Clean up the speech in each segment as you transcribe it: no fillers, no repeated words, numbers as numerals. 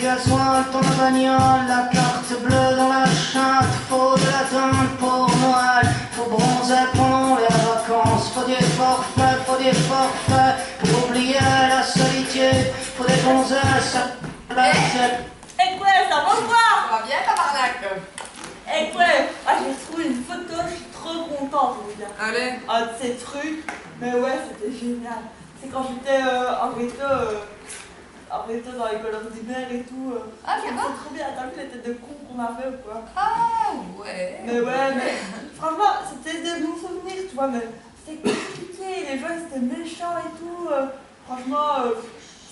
gasoil dans la bagnole, la carte bleue dans la chatte, faut de la tente pour Noël, faut bronzer pendant les vacances, faut des forfaits, pour oublier la solitude, faut des gonzesses à place. Eh quoi, ça va quoi? Ça va bien, tabarnak? Eh quoi? Ah, j'ai trouvé une photo, je suis trop contente, mon gars. Allez. Ah, de ces trucs. Mais ouais, c'était génial. C'est quand j'étais en réto dans l'école ordinaire et tout. Ah, c'est bon? C'est trop bien, t'as vu les têtes de con qu'on avait ou quoi? Ah, ouais. Mais ouais, mais franchement, c'était des bons souvenirs, tu vois, mais c'était compliqué, les gens ils étaient méchants et tout. Franchement,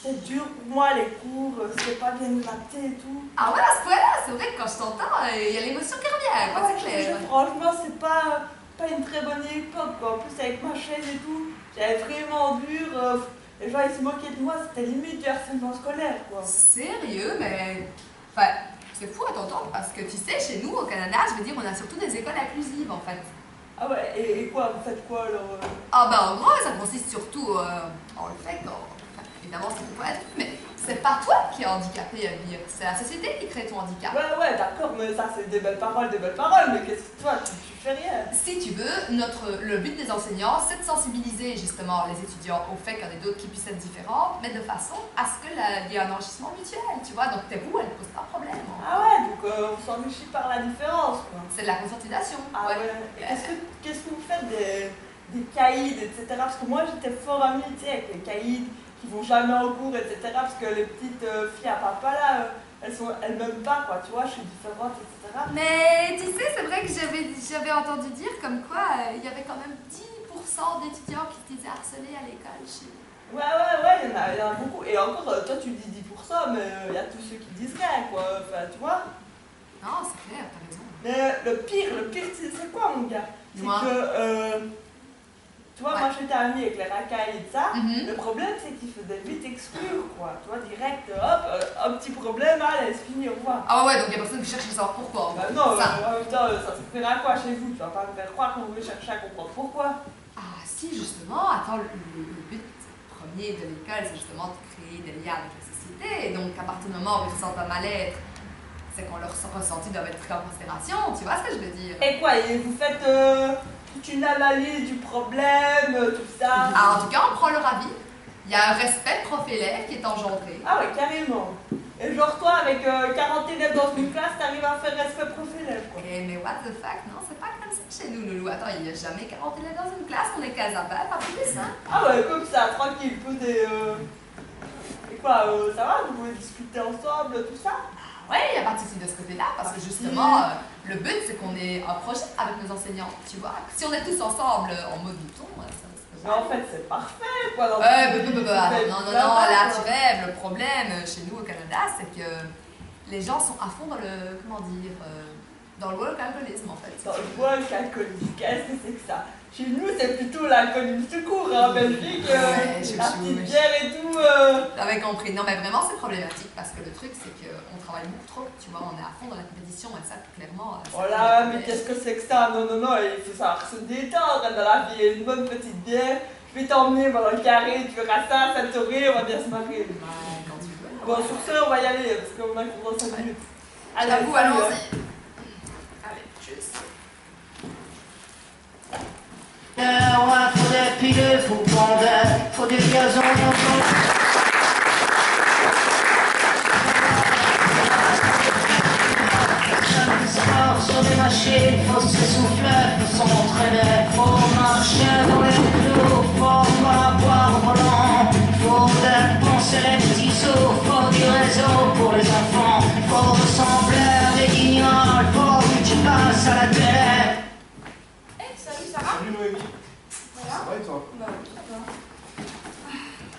c'est dur pour moi, les cours, c'était pas bien adapté et tout. Ah ouais, à ce point-là, c'est vrai que quand je t'entends, il y a l'émotion qui revient, quoi, c'est clair. Franchement, c'est pas une très bonne époque, quoi. En plus, avec ma chaîne et tout, j'avais vraiment dur. Les gens ils se moquaient de moi, c'était limite du harcèlement scolaire, quoi. Sérieux, mais... Enfin, c'est fou à t'entendre, parce que tu sais, chez nous, au Canada, je veux dire, on a surtout des écoles inclusives, en fait. Ah ouais, et quoi, vous faites quoi alors? Ah ben, en gros, ça consiste surtout en le fait, bon, enfin, évidemment, c'est pour être, mais c'est pas toi qui es handicapé à vivre, c'est la société qui crée ton handicap. Ouais, d'accord, mais ça c'est des belles paroles, mais qu'est-ce que toi, tu fais rien. Si tu veux, le but des enseignants, c'est de sensibiliser justement les étudiants au fait qu'il y en a d'autres qui puissent être différents, mais de façon à ce qu'il y ait un enrichissement mutuel, tu vois, donc tes roues, elles ne posent pas de problème. Ah ouais, donc on s'enrichit par la différence, quoi. C'est de la conscientisation. Ah ouais. Et qu'est-ce que vous faites des caïds, etc. Parce que moi j'étais fort amie, tu sais, avec les caïds qui vont jamais en cours, etc. Parce que les petites filles à papa là, elles m'aiment pas, quoi, tu vois, je suis différente, etc. Mais tu sais, c'est vrai que j'avais entendu dire comme quoi il y avait quand même 10% d'étudiants qui se disaient harcelés à l'école chez nous. Ouais, il y en a beaucoup. Et encore, toi tu dis 10%, mais il y a tous ceux qui disent rien, quoi. Enfin, tu vois. Non, c'est clair, t'as raison. Mais le pire, c'est quoi, mon gars? C'est que, tu vois, moi j'étais amie avec les racailles et ça. Le problème, c'est qu'ils faisaient vite exclure, quoi. Tu vois, direct, hop, un petit problème, allez, c'est fini, au revoir. Ah ouais, donc il y a personne qui cherche à savoir pourquoi. Bah non, en même temps, ça se fait à quoi chez vous? Tu vas pas me faire croire qu'on veut chercher à comprendre pourquoi. Ah si, justement, attends, le but premier de l'école, c'est justement de créer des liens avec la société. Et donc, à partir du moment où ils ressentent un mal-être, c'est qu'on leur ressenti doivent être pris en considération, tu vois ce que je veux dire? Et quoi, et vous faites toute une analyse du problème, tout ça? Ah, en tout cas, on prend leur avis. Il y a un respect prof-élève qui est engendré. Ah ouais, carrément. Et genre toi, avec 40 élèves dans une classe, t'arrives à faire respect prof-élève, quoi. Okay, mais what the fuck, non, c'est pas comme ça chez nous, Loulou. Attends, il n'y a jamais 40 élèves dans une classe, on est 15 à part, pas plus, hein? Ah ouais, comme ça, tranquille, et quoi, ça va, vous pouvez discuter ensemble, tout ça? Ouais, il n'y a pas de souci de ce côté-là, parce que justement, le but, c'est qu'on ait un projet avec nos enseignants, tu vois. Si on est tous ensemble en mode mouton, ça mais en fait, c'est parfait, quoi. Non, là, tu rêves. Le problème chez nous au Canada, c'est que les gens sont à fond dans le, comment dire, dans le woke alcoolisme, en fait. Dans le woke alcoolisme, qu'est-ce que c'est que ça? Chez nous, c'est plutôt l'alcoolisme tout court, hein, en Belgique, la petite bière et tout. T'avais compris. Non, mais vraiment, c'est problématique, parce que le truc, c'est qu'on travaille beaucoup trop, tu vois, on est à fond dans la compétition, et ça, clairement... Voilà, mais qu'est-ce que c'est que ça? Non, il faut savoir se détendre dans la vie, une bonne petite bière. Je vais t'emmener dans le carré, tu verras ça, ça te rit, on va bien se marrer. Ouais, quand tu veux. Bon, sur ce, on va y aller, parce qu'on a cours dans 5 minutes. Allez, j'avoue, allons-y. Allez, tchuss. Ouais, faut des pilules, faut du gazon, sur les machines, faut s'essouffler, faut s'entraîner, faut marcher dans les clous, faut pas boire au volant, faut dépenser les petits sous, faut du réseau pour les enfants, faut ressembler à des guignols, faut que tu passes à la télé. Hey, salut Sarah. Salut Noémie. Voilà. Ça va et toi? Bah oui, ça va.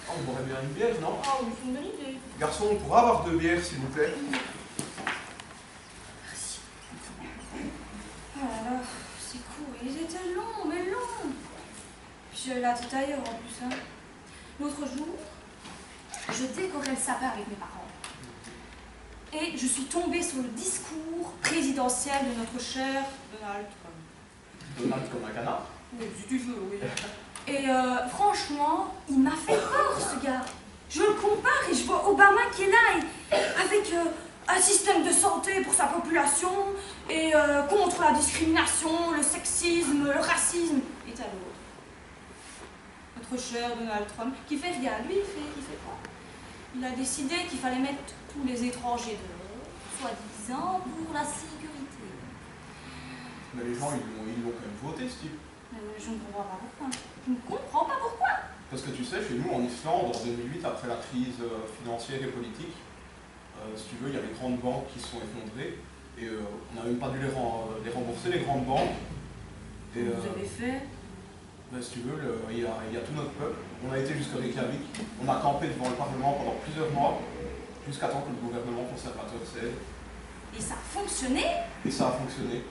Oh, on boirait bien une bière, non? Ah oui, c'est une bonne idée. Garçon, on pourra avoir 2 bières, s'il vous plaît? Merci. Ah là là, ces cours, ils étaient longs, mais longs. Puis j'avais la tête ailleurs en plus, hein. L'autre jour, je décorais le sapin avec mes parents. Et je suis tombée sur le discours présidentiel de notre cher Donald Trump. Donald comme un canard? Oui, si tu veux, oui. Et franchement, il m'a fait peur, ce gars. Je le compare et je vois Obama qui est là et avec un système de santé pour sa population et contre la discrimination, le sexisme, le racisme, et à l'autre. Notre cher Donald Trump, qui fait rien, lui, il fait quoi? Il a décidé qu'il fallait mettre tous les étrangers dehors, soi-disant pour la sécurité. Mais les gens, ils l'ont quand même voté, ce type. Je ne comprends pas pourquoi. Je ne comprends pas pourquoi. Parce que tu sais, chez nous, en Islande, en 2008, après la crise financière et politique, si tu veux, il y a les grandes banques qui se sont effondrées. Et on n'a même pas dû les rembourser, les grandes banques. Et, Vous avez fait? ben, si tu veux, il y a tout notre peuple. On a été jusqu'à Reykjavik. On a campé devant le Parlement pendant plusieurs mois, jusqu'à temps que le gouvernement conservateur cède. Et ça a fonctionné? Et ça a fonctionné.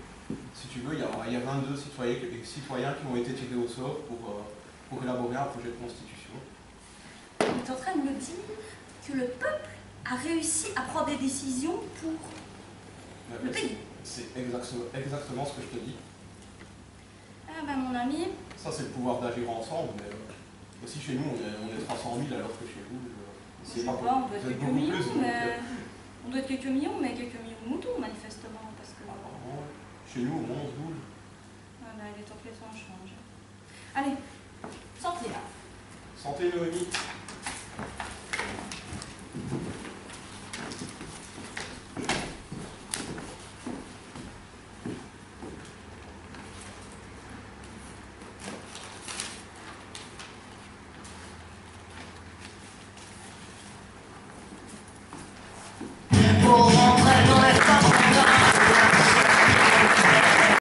Si tu veux, il y a 22 citoyens qui ont été tirés au sort pour élaborer un projet de constitution. Tu es en train de me dire que le peuple a réussi à prendre des décisions pour le pays. C'est exactement ce que je te dis. Ah ben mon ami... Ça, c'est le pouvoir d'agir ensemble, mais aussi chez nous, on est 300 000 alors que chez vous, Je sais pas, on doit être quelques millions, mais... On doit être quelques millions de moutons, manifestement, parce que... Apparemment, chez nous, au moins, on se boule. Ah ben, il est temps que les temps changent. Allez, santé là. Santé, Noémie.